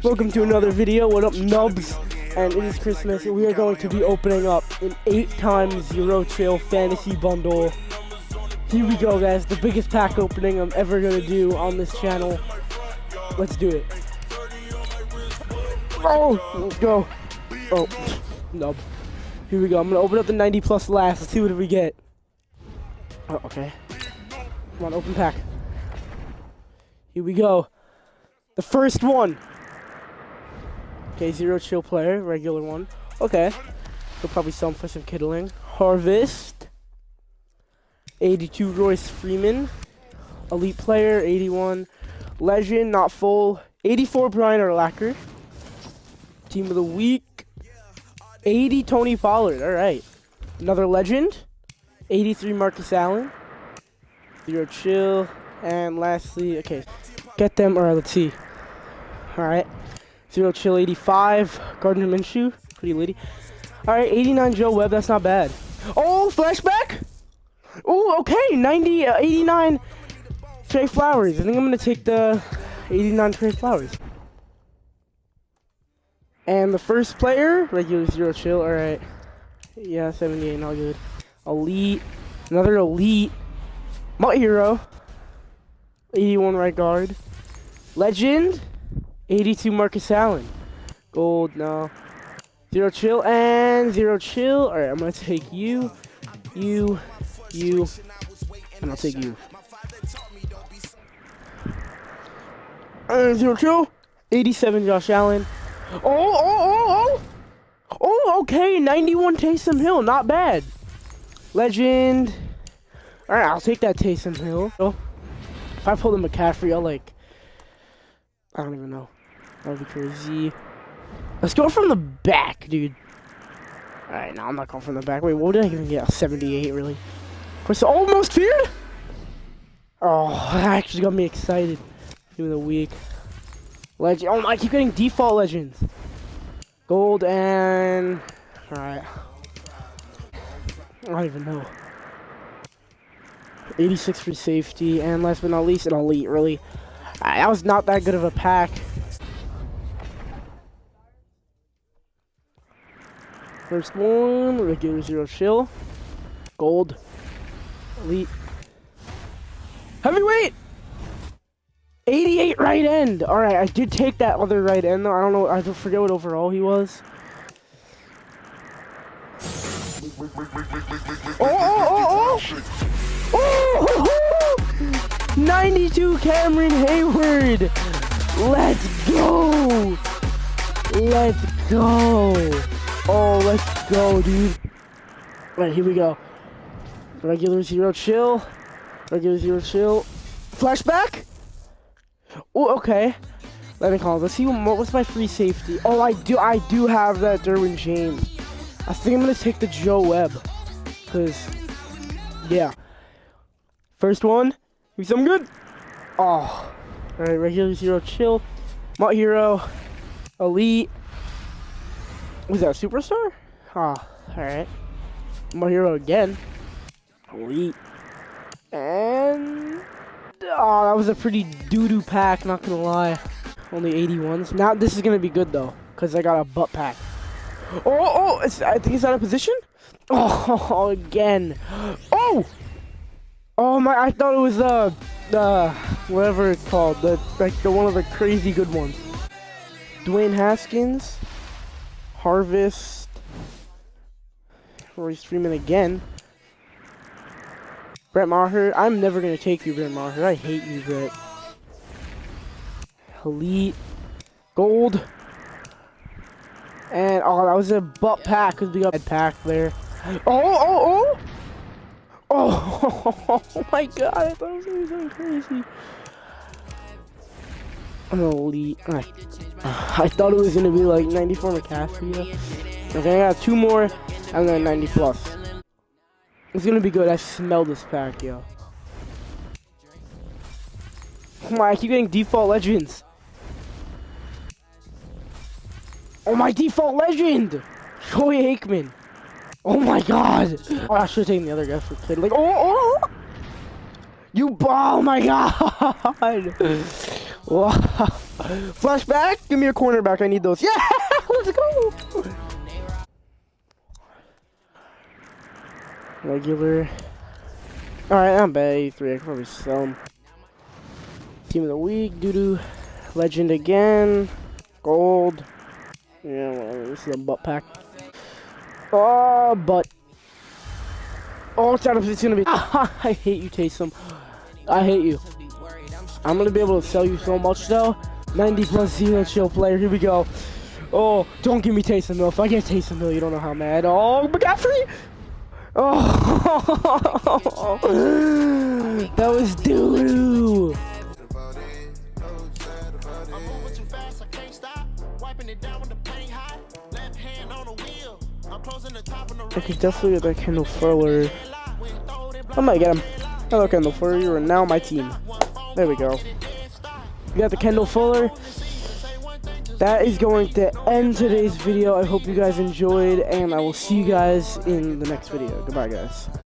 Welcome to another video. What up, nubs? And it is Christmas, and we are going to be opening up an 8x Zero Chill fantasy bundle. Here we go, guys. The biggest pack opening I'm ever gonna do on this channel. Let's do it. Oh, let's go. Oh, nub. Here we go. I'm gonna open up the 90 plus last. Let's see what we get. Oh, okay. Come on, open pack. Here we go. The first one. Okay, Zero Chill player, regular one. Okay. He'll probably sell him for some kiddling. Harvest. 82 Royce Freeman. Elite player, 81. Legend, not full. 84 Brian Urlacher. Team of the week. 80 Tony Pollard. Alright. Another legend. 83 Marcus Allen. Zero Chill. And lastly, okay. Get them. Alright, let's see. Alright. Zero Chill 85. Gardner Minshew. Pretty litty. Alright, 89 Joe Webb. That's not bad. Oh, flashback? Oh, okay. 89 Trey Flowers. I think I'm going to take the 89 Trey Flowers. And the first player, regular Zero Chill. Alright. Yeah, 78. Not good. Elite. Another elite. My hero. 81 right guard. Legend. 82 Marcus Allen. Gold, no. Zero Chill and Zero Chill. Alright, I'm gonna take you, and I'll take you. Zero Chill. 87 Josh Allen. Oh, okay. 91 Taysom Hill. Not bad. Legend. Alright, I'll take that Taysom Hill. Oh, if I pull the McCaffrey, I'll I don't even know. That would be crazy. Let's go from the back, dude. Alright, no, I'm not going from the back. Wait, what did I even get? 78, really? Of course, almost feared? Oh, that actually got me excited. Team of the week. Legend. Oh, I keep getting default legends. Gold and... Alright. I don't even know. 86 for safety. And last but not least, an elite, really. That was not that good of a pack. First one, regular Zero Chill. Gold. Elite. Heavyweight! 88 right end! Alright, I did take that other right end though. I don't know, I forget what overall he was. Oh! 92 Cameron Hayward! Let's go! Let's go! Oh, let's go, dude. Alright, here we go. Regular Zero Chill. Regular Zero Chill. Flashback? Oh, okay. Let me call. Let's see what's my free safety. Oh, I do have that Derwin James. I think I'm gonna take the Joe Webb. Cause yeah. First one. Give me something good. Oh. Alright, regular Zero Chill. My hero. Elite. Was that a superstar? Ah, alright. My hero again. Elite. And... oh, that was a pretty doo-doo pack, not gonna lie. Only 81s. Now this is gonna be good, though. Because I got a butt pack. Oh! I think it's out of position? Oh, again. Oh! Oh, my... I thought it was, whatever it's called. The one of the crazy good ones. Dwayne Haskins. Harvest. Royce Freeman again. Brett Maher. I'm never going to take you, Brett Maher. I hate you, Brett. Elite. Gold. And, oh, that was a butt pack because we got a pack there. Oh my god. I thought it was going to be something crazy. An elite. I thought it was going to be like 94 McCaffrey. Yeah. Okay, I got two more and then 90 plus. It's going to be good. I smell this pack, yo. Oh my, I keep getting default legends. Oh, my default legend! Troy Aikman. Oh my god. Oh, I should have taken the other guy for kid. Like, oh! You, oh my god! Wow. Flashback. Give me a cornerback. I need those. Yeah. Let's go. Regular. Alright, I'm bad. 83. I can probably sell him. Team of the week. Doo-doo. Legend again. Gold. Yeah, whatever. This is a butt pack. Oh, butt. Oh, it's out of it's gonna be. I hate you, Taysom. I hate you. I'm gonna be able to sell you so much though. 90 plus 0 chill player. Here we go. Oh, don't give me Taysom Hill. If I get Taysom Hill, you don't know how mad. Oh, McCaffrey. Oh, that was doo-doo. I could definitely get that Kendall Fuller. I might get him. Hello, Kendall Fuller. You are now my team. There we go. We got the Kendall Fuller. That is going to end today's video. I hope you guys enjoyed, and I will see you guys in the next video. Goodbye, guys.